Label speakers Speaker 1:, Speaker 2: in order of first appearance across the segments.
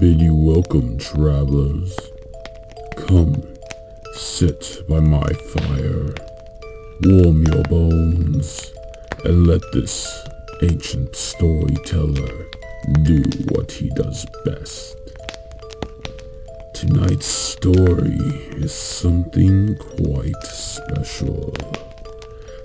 Speaker 1: bid you welcome, travelers. Come, sit by my fire, warm your bones, and let this ancient storyteller do what he does best. Tonight's story is something quite special.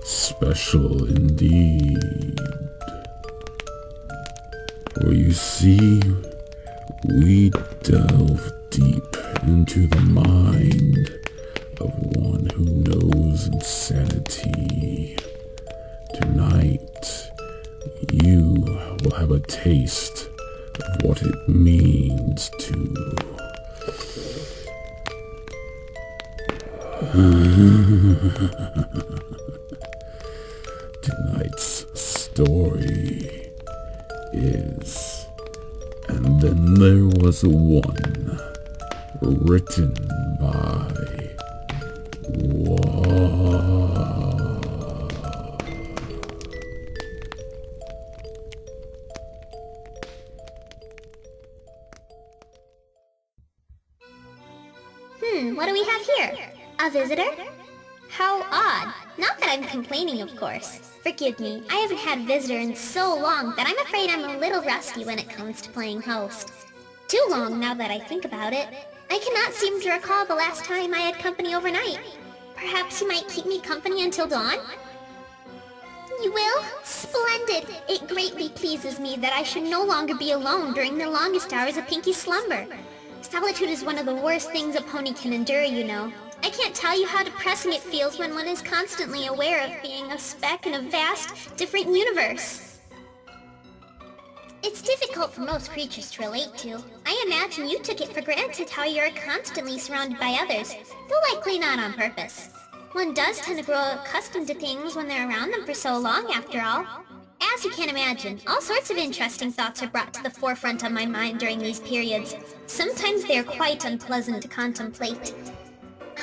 Speaker 1: Special indeed. For you see, we delve deep into the mind of one who knows insanity. Tonight, you will have a taste of what it means to tonight's story is And Then There Was One, written by
Speaker 2: What do we have here? A visitor? How odd. Not that I'm complaining, of course. Forgive me, I haven't had a visitor in so long that I'm afraid I'm a little rusty when it comes to playing host. Too long now that I think about it. I cannot seem to recall the last time I had company overnight. Perhaps you might keep me company until dawn? You will? Splendid! It greatly pleases me that I should no longer be alone during the longest hours of Pinky's slumber. Solitude is one of the worst things a pony can endure, you know. I can't tell you how depressing it feels when one is constantly aware of being a speck in a vast, different universe. It's difficult for most creatures to relate to. I imagine you took it for granted how you're constantly surrounded by others, though likely not on purpose. One does tend to grow accustomed to things when they're around them for so long, after all. As you can imagine, all sorts of interesting thoughts are brought to the forefront of my mind during these periods. Sometimes they are quite unpleasant to contemplate.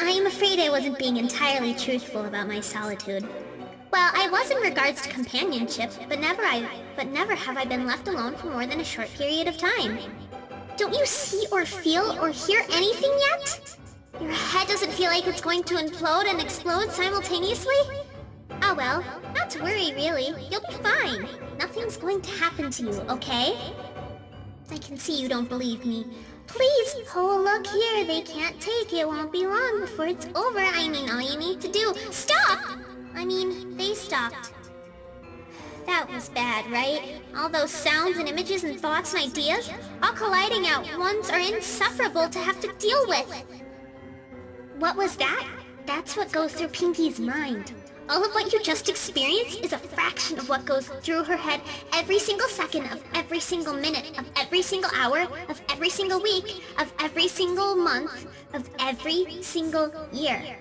Speaker 2: I am afraid I wasn't being entirely truthful about my solitude. Well, I was in regards to companionship, but never have I been left alone for more than a short period of time. Don't you see or feel or hear anything yet? Your head doesn't feel like it's going to implode and explode simultaneously? Oh well, not to worry really, you'll be fine. Nothing's going to happen to you, okay? I can see you don't believe me. Please, oh look here, they can't take it, won't be long before it's over. I mean, all you need to do, stop! They stopped. That was bad, right? All those sounds and images and thoughts and ideas, all colliding at once are insufferable to have to deal with. What was that? That's what goes through Pinky's mind. All of what you just experienced is a fraction of what goes through her head every single second of every single minute of every single hour of every single week of every single month of every single year.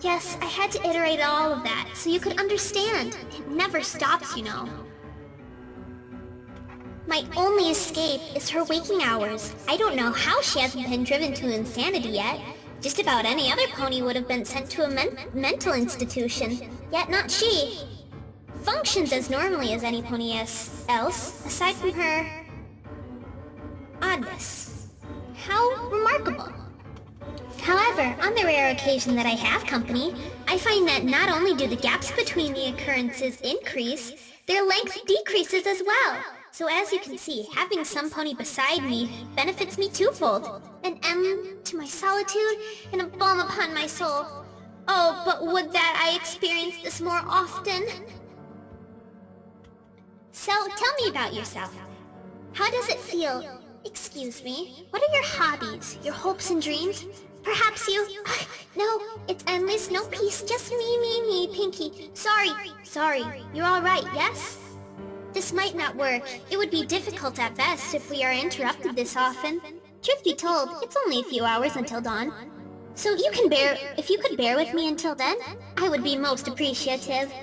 Speaker 2: Yes, I had to iterate all of that so you could understand. It never stops, you know. My only escape is her waking hours. I don't know how she hasn't been driven to insanity yet. Just about any other pony would have been sent to a mental institution, yet not she. Functions as normally as any pony else, aside from her oddness. How remarkable. However, on the rare occasion that I have company, I find that not only do the gaps between the occurrences increase, their length decreases as well. So as you can see, having some pony beside me benefits me twofold. An end to my solitude and a balm upon my soul. Oh, but would that I experienced this more often. So, tell me about yourself. How does it feel? Excuse me, what are your hobbies, your hopes and dreams? Perhaps you... No, it's endless, no peace, just me, Pinky. Sorry, you're alright, yes? This might not work. It would be difficult at best if we are interrupted this often. Truth be told, it's only a few hours until dawn. So if you could bear with me until then, I would be most appreciative.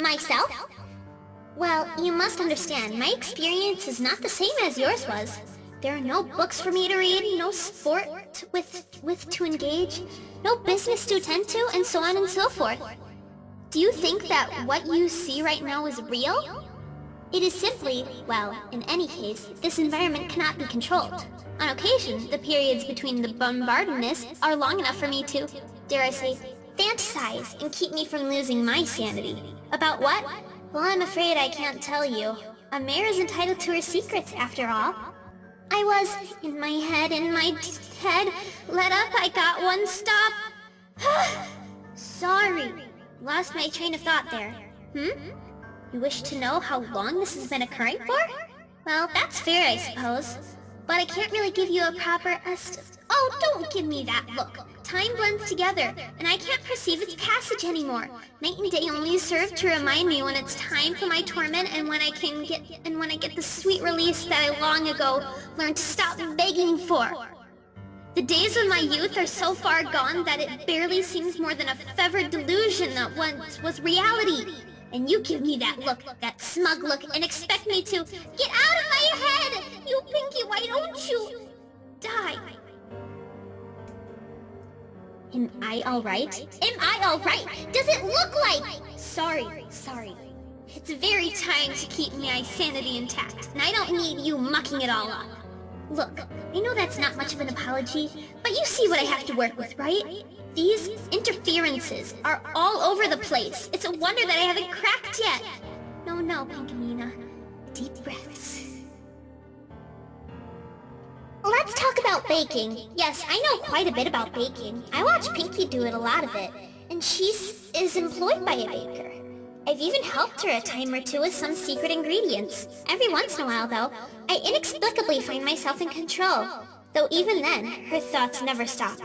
Speaker 2: Myself? Well, you must understand, my experience is not the same as yours was. There are no books for me to read, no sport with to engage, no business to attend to, and so on and so forth. Do you think that what you see right now is real? It is simply, well, in any case, this environment cannot be controlled. On occasion, the periods between the bombardedness are long enough for me to, dare I say, fantasize and keep me from losing my sanity. About what? Well, I'm afraid I can't tell you. A mare is entitled to her secrets, after all. I was, in my head, let up, I got one stop. Sorry. Lost my train of thought there. You wish to know how long this has been occurring for? Well, that's fair, I suppose. But I can't really give you a proper Oh, don't give me that look. Time blends together, and I can't perceive its passage anymore. Night and day only serve to remind me when it's time for my torment and when I get the sweet release that I long ago learned to stop begging for. The days of my youth are so far gone that it barely seems more than a fevered delusion that once was reality. And you give me that look, that smug look, and expect me to get out of my head! You Pinky, why don't you die? Am I alright? Am I alright? Does it look like? Sorry. It's very tiring to keep my sanity intact, and I don't need you mucking it all up. Look, I know that's not much of an apology, but you see what I have to work with, right? These interferences are all over the place. It's a wonder that I haven't cracked yet. No, Pinkamina. Deep breaths. Let's talk about baking. Yes, I know quite a bit about baking. I watch Pinky do it, a lot of it. And she is employed by a baker. I've even helped her a time or two with some secret ingredients. Every once in a while, though, I inexplicably find myself in control. Though even then, her thoughts never stop.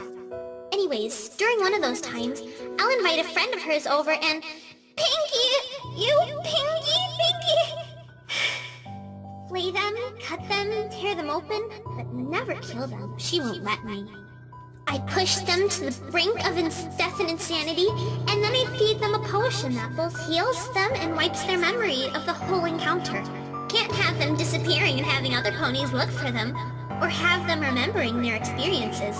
Speaker 2: Anyways, during one of those times, I'll invite a friend of hers over and... Pinky! Flay them, cut them, tear them open, but never kill them. She won't let me. I push them to the brink of death and insanity, and then I feed them a potion that both heals them and wipes their memory of the whole encounter. Can't have them disappearing and having other ponies look for them, or have them remembering their experiences.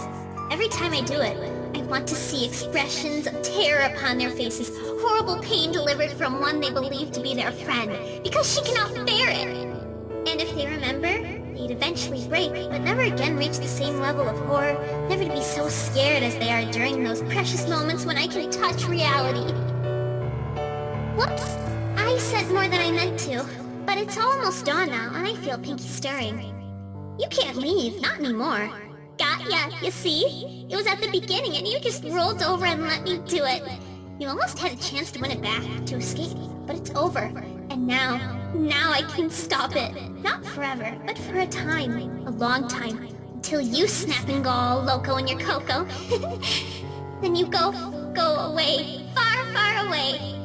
Speaker 2: Every time I do it, I want to see expressions of terror upon their faces, horrible pain delivered from one they believe to be their friend, because she cannot bear it. And if they remember, they'd eventually break, but never again reach the same level of horror, never to be so scared as they are during those precious moments when I can touch reality. Whoops! I said more than I meant to, but it's almost dawn now, and I feel Pinky stirring. You can't leave, not anymore. Got ya, you see? It was at the beginning, and you just rolled over and let me do it. You almost had a chance to win it back, to escape, but it's over. And now I can stop it. Not forever, but for a time. A long time. Until you snap and go all loco in your cocoa. Then you go away. Far away.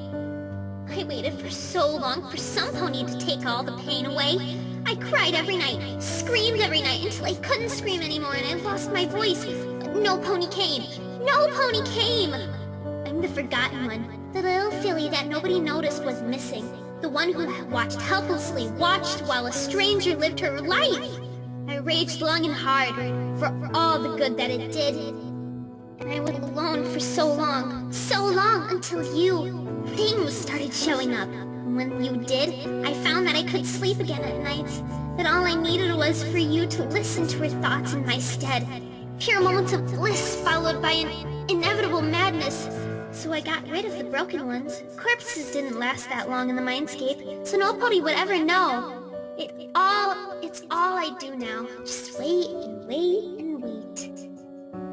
Speaker 2: I waited for so long for some pony to take all the pain away. I cried every night, screamed every night until I couldn't scream anymore and I lost my voice. But no pony came. No pony came! I'm the forgotten one. The little filly that nobody noticed was missing. The one who watched helplessly, watched while a stranger lived her life. I raged long and hard for all the good that it did. And I was alone for so long until things started showing up. And when you did, I found that I could sleep again at nights. That all I needed was for you to listen to her thoughts in my stead. Pure moments of bliss followed by an inevitable madness. So I got rid of the broken ones. Corpses didn't last that long in the mindscape, so nobody would ever know. It's all I do now. Just wait and wait.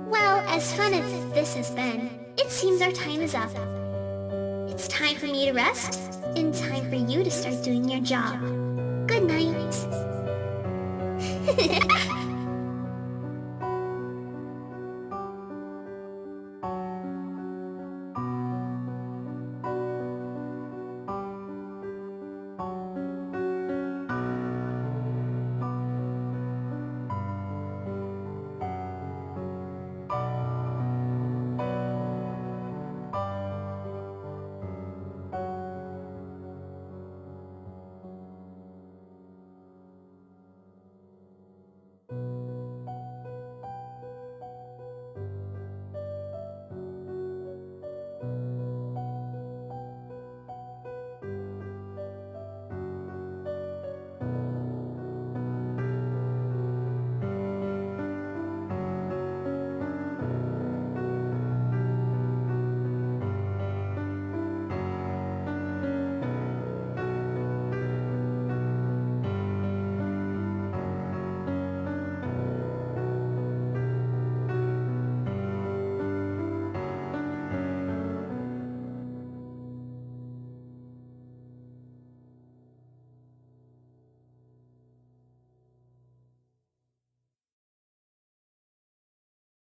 Speaker 2: Well, as fun as this has been, it seems our time is up. It's time for me to rest, and time for you to start doing your job. Good night.